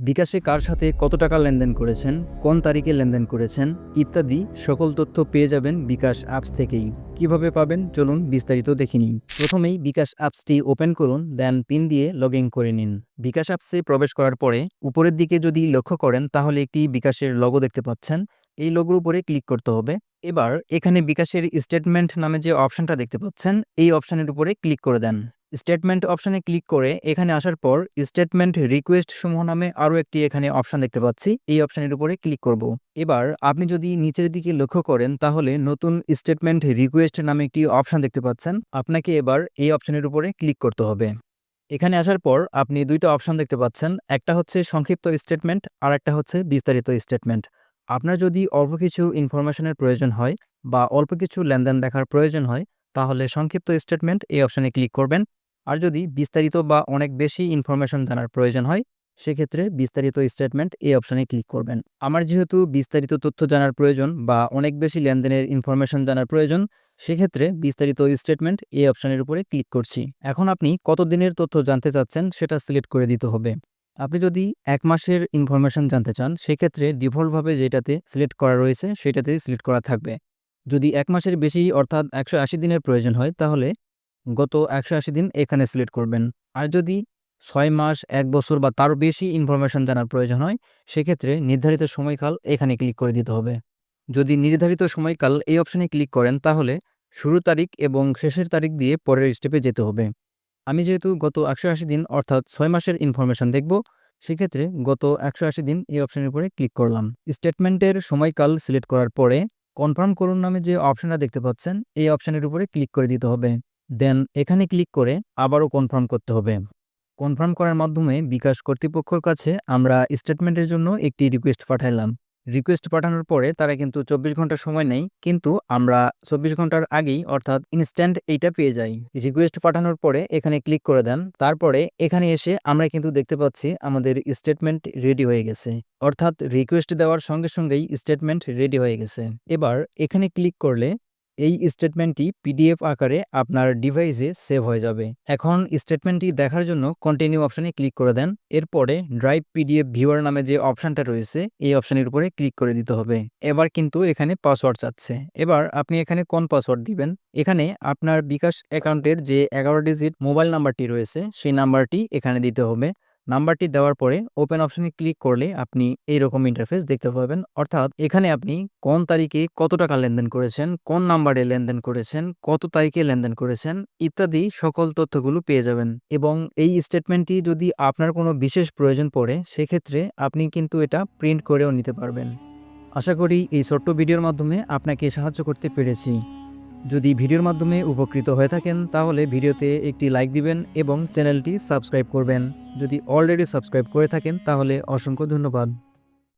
বিকাশে কার সাথে কত টাকা লেনদেন করেছেন, কোন তারিখে লেনদেন করেছেন ইত্যাদি সকল তথ্য পেয়ে যাবেন বিকাশ অ্যাপস থেকেই। কিভাবে পাবেন চলুন বিস্তারিত দেখে নিই। প্রথমেই বিকাশ অ্যাপসটি ওপেন করুন, দেন পিন দিয়ে লগ ইন করে নিন। বিকাশ অ্যাপসে প্রবেশ করার পরে উপরের দিকে যদি লক্ষ্য করেন তাহলে একটি বিকাশের লোগো দেখতে পাচ্ছেন। এই লোগোর উপরে ক্লিক করতে হবে। এবার এখানে বিকাশের স্টেটমেন্ট নামে যে অপশনটা দেখতে পাচ্ছেন এই অপশনের উপরে ক্লিক করে দেন। স্টেটমেন্ট অপশনে ক্লিক করে এখানে আসার পর স্টেটমেন্ট রিকোয়েস্ট সমূহ নামে আরও একটি এখানে অপশন দেখতে পাচ্ছি, এই অপশনের উপরে ক্লিক করব। এবার আপনি যদি নিচের দিকে লক্ষ্য করেন তাহলে নতুন স্টেটমেন্ট রিকোয়েস্ট নামে একটি অপশন দেখতে পাচ্ছেন। আপনাকে এবার এই অপশনের উপরে ক্লিক করতে হবে। এখানে আসার পর আপনি দুইটা অপশন দেখতে পাচ্ছেন, একটা হচ্ছে সংক্ষিপ্ত স্টেটমেন্ট আর একটা হচ্ছে বিস্তারিত স্টেটমেন্ট। আপনার যদি অল্প কিছু ইনফরমেশনের প্রয়োজন হয় বা অল্প কিছু লেনদেন দেখার প্রয়োজন হয় তাহলে সংক্ষিপ্ত স্টেটমেন্ট এই অপশনে ক্লিক করবেন। আর যদি বিস্তারিত বা অনেক বেশি ইনফরমেশন জানার প্রয়োজন হয় সেক্ষেত্রে বিস্তারিত স্টেটমেন্ট এই অপশনে ক্লিক করবেন। আমার যেহেতু বিস্তারিত তথ্য জানার প্রয়োজন বা অনেক বেশি লেনদেনের ইনফরমেশন জানার প্রয়োজন, সেক্ষেত্রে বিস্তারিত স্টেটমেন্ট এই অপশনের উপরে ক্লিক করছি। এখন আপনি কত দিনের তথ্য জানতে চাচ্ছেন সেটা সিলেক্ট করে দিতে হবে। আপনি যদি ১ মাসের ইনফরমেশন জানতে চান সেক্ষেত্রে ডিফল্টভাবে যেটাতে সিলেক্ট করা রয়েছে সেটাতেই সিলেক্ট করা থাকবে। যদি ১ মাসের বেশি অর্থাৎ ১৮০ দিনের প্রয়োজন হয় তাহলে গত ১৮০ দিন এখানে সিলেক্ট করবেন। আর যদি ৬ মাস, ১ বছর বা তারও বেশি ইনফরমেশন জানার প্রয়োজন হয় সেক্ষেত্রে নির্ধারিত সময়কাল এখানে ক্লিক করে দিতে হবে। যদি নির্ধারিত সময়কাল এই অপশনে ক্লিক করেন তাহলে শুরুর তারিখ এবং শেষের তারিখ দিয়ে পরের স্টেপে যেতে হবে। আমি যেহেতু গত ১৮০ দিন অর্থাৎ ৬ মাসের ইনফরমেশন দেখব, সেক্ষেত্রে গত ১৮০ দিন এই অপশনের উপরে ক্লিক করলাম। স্টেটমেন্টের সময়কাল সিলেক্ট করার পরে কনফার্ম করুন নামে যে অপশনটা দেখতে পাচ্ছেন এই অপশনের উপরে ক্লিক করে দিতে হবে। দেন এখানে ক্লিক করে আবারও কনফার্ম করতে হবে। কনফার্ম করার মাধ্যমে বিকাশ কর্তৃপক্ষের কাছে আমরা স্টেটমেন্টের জন্য একটি রিকোয়েস্ট পাঠাইলাম। রিকোয়েস্ট পাঠানোর পরে তারা কিন্তু ২৪ ঘন্টা সময় নেয়, কিন্তু আমরা ২৪ ঘন্টার আগেই অর্থাৎ ইনস্ট্যান্ট এইটা পেয়ে যাই। রিকোয়েস্ট পাঠানোর পরে এখানে ক্লিক করে দেন। তারপরে এখানে এসে আমরা কিন্তু দেখতে পাচ্ছি আমাদের স্টেটমেন্ট রেডি হয়ে গেছে, অর্থাৎ রিকোয়েস্ট দেওয়ার সঙ্গে সঙ্গেই স্টেটমেন্ট রেডি হয়ে গেছে। এবার এখানে ক্লিক করলে এই স্টেটমেন্টটি পিডিএফ আকারে আপনার ডিভাইসে সেভ হয়ে যাবে। এখন স্টেটমেন্টটি দেখার জন্য কন্টিনিউ অপশনে ক্লিক করে দেন। এরপরে ড্রাইভ পিডিএফ ভিউয়ার নামে যে অপশনটা রয়েছে এই অপশনের উপরে ক্লিক করে দিতে হবে। এবার কিন্তু এখানে পাসওয়ার্ড চাচ্ছে। এবার আপনি এখানে কোন পাসওয়ার্ড দিবেন, এখানে আপনার বিকাশ অ্যাকাউন্টের যে 11 ডিজিট মোবাইল নাম্বারটি রয়েছে সেই নাম্বারটি এখানে দিতে হবে। নাম্বারটি দেওয়ার পরে ওপেন অপশনে ক্লিক করলে আপনি এইরকম ইন্টারফেস দেখতে পাবেন, অর্থাৎ এখানে আপনি কোন তারিখে কত টাকা লেনদেন করেছেন, কোন নাম্বারে লেনদেন করেছেন, কত তারিখে লেনদেন করেছেন ইত্যাদি সকল তথ্যগুলো পেয়ে যাবেন। এবং এই স্টেটমেন্টটি যদি আপনার কোনো বিশেষ প্রয়োজন পড়ে সেক্ষেত্রে আপনি কিন্তু এটা প্রিন্ট করেও নিতে পারবেন। আশা করি এই ছোট্ট ভিডিওর মাধ্যমে আপনাকে সাহায্য করতে পেরেছি। যদি ভিডিওর মাধ্যমে উপকৃত হয়ে থাকেন তাহলে ভিডিওতে একটি লাইক দিবেন এবং চ্যানেলটি সাবস্ক্রাইব করবেন। যদি অলরেডি সাবস্ক্রাইব করে থাকেন তাহলে অসংখ্য ধন্যবাদ।